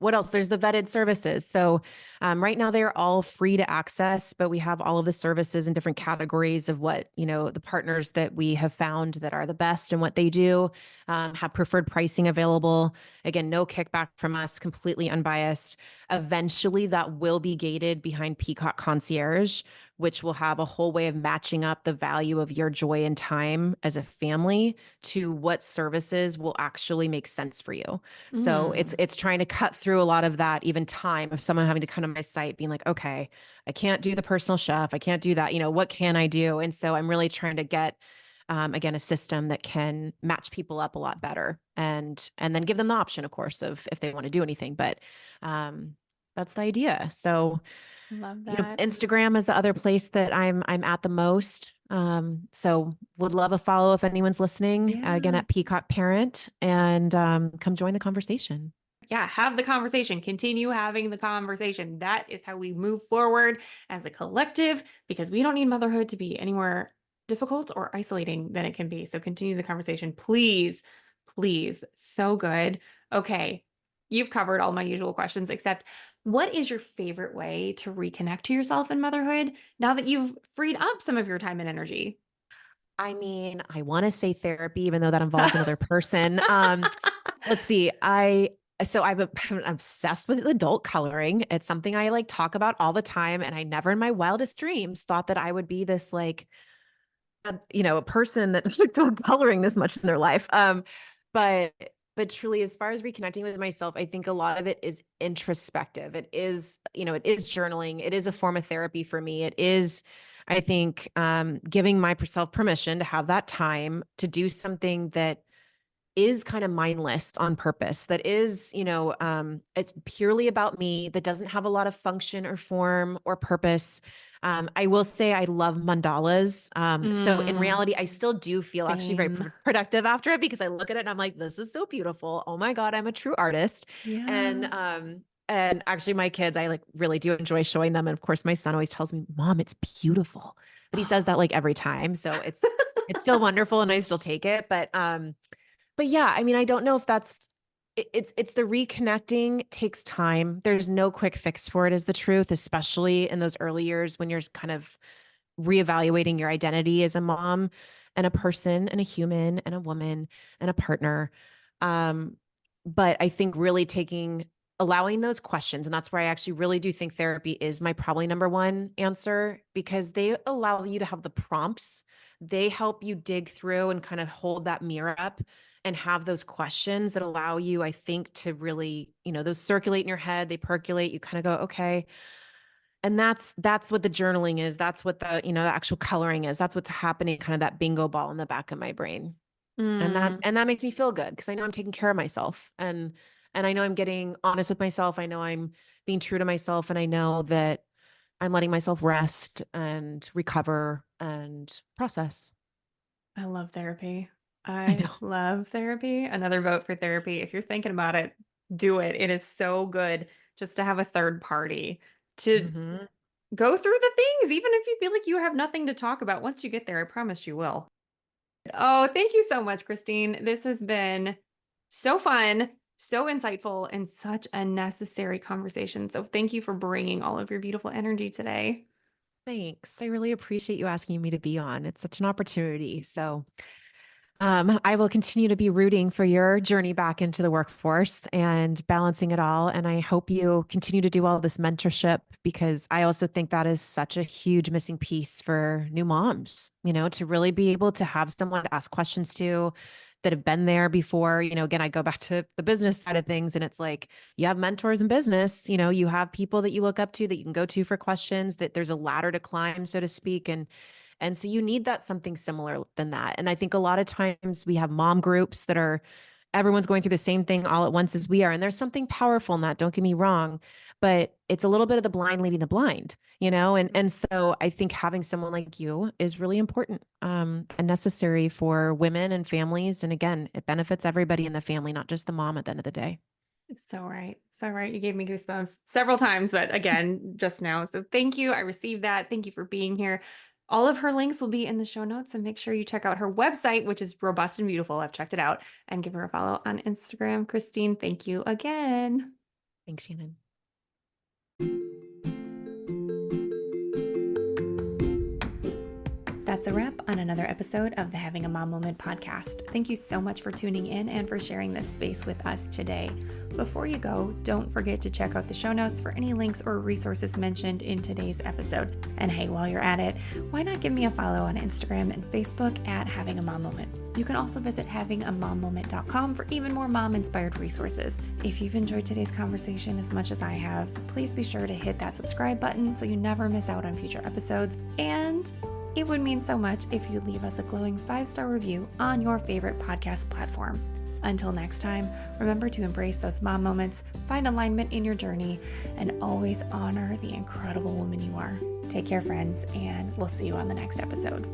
what else? There's the vetted services. So right now they're all free to access, but we have all of the services in different categories of what, the partners that we have found that are the best and what they do, have preferred pricing available. Again, no kickback from us, completely unbiased. Eventually that will be gated behind Peacock Concierge which will have a whole way of matching up the value of your joy and time as a family to what services will actually make sense for you. So it's trying to cut through a lot of that, even time of someone having to come to my site being like, okay, I can't do the personal chef. I can't do that. What can I do? And so I'm really trying to get again, a system that can match people up a lot better and then give them the option, of course, of if they want to do anything. But that's the idea. So, Love that. Instagram is the other place that I'm at the most. So would love a follow if anyone's listening. Again, at Peacock Parent, and come join the conversation. Yeah, have the conversation. Continue having the conversation. That is how we move forward as a collective, because we don't need motherhood to be anywhere difficult or isolating than it can be. So continue the conversation, please, please. So good. Okay, you've covered all my usual questions, except what is your favorite way to reconnect to yourself in motherhood now that you've freed up some of your time and energy? I mean, I want to say therapy, even though that involves another person. Let's see. I'm obsessed with adult coloring. It's something I like talk about all the time. And I never in my wildest dreams thought that I would be this like, a person that's adult coloring this much in their life. But truly, as far as reconnecting with myself, I think a lot of it is introspective. It is, it is journaling. It is a form of therapy for me. It is, I think, giving myself permission to have that time to do something that is kind of mindless on purpose, that is, it's purely about me, that doesn't have a lot of function or form or purpose. I will say I love mandalas. So in reality, I still do feel actually very Same. productive after it, because I look at it and I'm like, this is so beautiful. Oh my God, I'm a true artist. Yeah. And actually my kids, I like really do enjoy showing them. And of course my son always tells me, Mom, it's beautiful. But he says that like every time. So it's still wonderful and I still take it. But yeah, I mean, I don't know if it's the reconnecting takes time. There's no quick fix for it, is the truth, especially in those early years when you're kind of reevaluating your identity as a mom and a person and a human and a woman and a partner. But I think really allowing those questions, and that's where I actually really do think therapy is my probably number one answer, because they allow you to have the prompts. They help you dig through and kind of hold that mirror up and have those questions that allow you, I think, to really, those circulate in your head, they percolate, you kind of go, okay. And that's what the journaling is. That's what the actual coloring is. That's what's happening, kind of that bingo ball in the back of my brain. And that makes me feel good, because I know I'm taking care of myself, and I know I'm getting honest with myself. I know I'm being true to myself, and I know that I'm letting myself rest and recover and process. I love therapy. I I know. love therapy. Another vote for therapy. If you're thinking about it, do it. It is so good just to have a third party to Mm-hmm. go through the things, even if you feel like you have nothing to talk about. Once you get there, I promise you will. Oh, thank you so much, Christine. This has been so fun, so insightful, and such a necessary conversation. So thank you for bringing all of your beautiful energy today. Thanks. I really appreciate you asking me to be on. It's such an opportunity. So I will continue to be rooting for your journey back into the workforce and balancing it all. And I hope you continue to do all this mentorship, because I also think that is such a huge missing piece for new moms, to really be able to have someone to ask questions to that have been there before. Again, I go back to the business side of things, and it's like, you have mentors in business, you have people that you look up to that you can go to for questions, that there's a ladder to climb, so to speak. And so you need that something similar than that. And I think a lot of times we have mom groups that are everyone's going through the same thing all at once as we are. And there's something powerful in that. Don't get me wrong, but it's a little bit of the blind leading the blind, and so I think having someone like you is really important, and necessary for women and families. And again, it benefits everybody in the family, not just the mom at the end of the day. So right. So right. You gave me goosebumps several times, but again, just now. So thank you. I received that. Thank you for being here. All of her links will be in the show notes, and make sure you check out her website, which is robust and beautiful. I've checked it out, and give her a follow on Instagram. Christine, thank you again. Thanks, Shannon. That's a wrap on another episode of the Having a Mom Moment podcast. Thank you so much for tuning in and for sharing this space with us today. Before you go, don't forget to check out the show notes for any links or resources mentioned in today's episode. And hey, while you're at it, why not give me a follow on Instagram and Facebook at Having a Mom Moment? You can also visit havingамommoment.com for even more mom-inspired resources. If you've enjoyed today's conversation as much as I have, please be sure to hit that subscribe button so you never miss out on future episodes. And it would mean so much if you leave us a glowing 5-star review on your favorite podcast platform. Until next time, remember to embrace those mom moments, find alignment in your journey, and always honor the incredible woman you are. Take care, friends, and we'll see you on the next episode.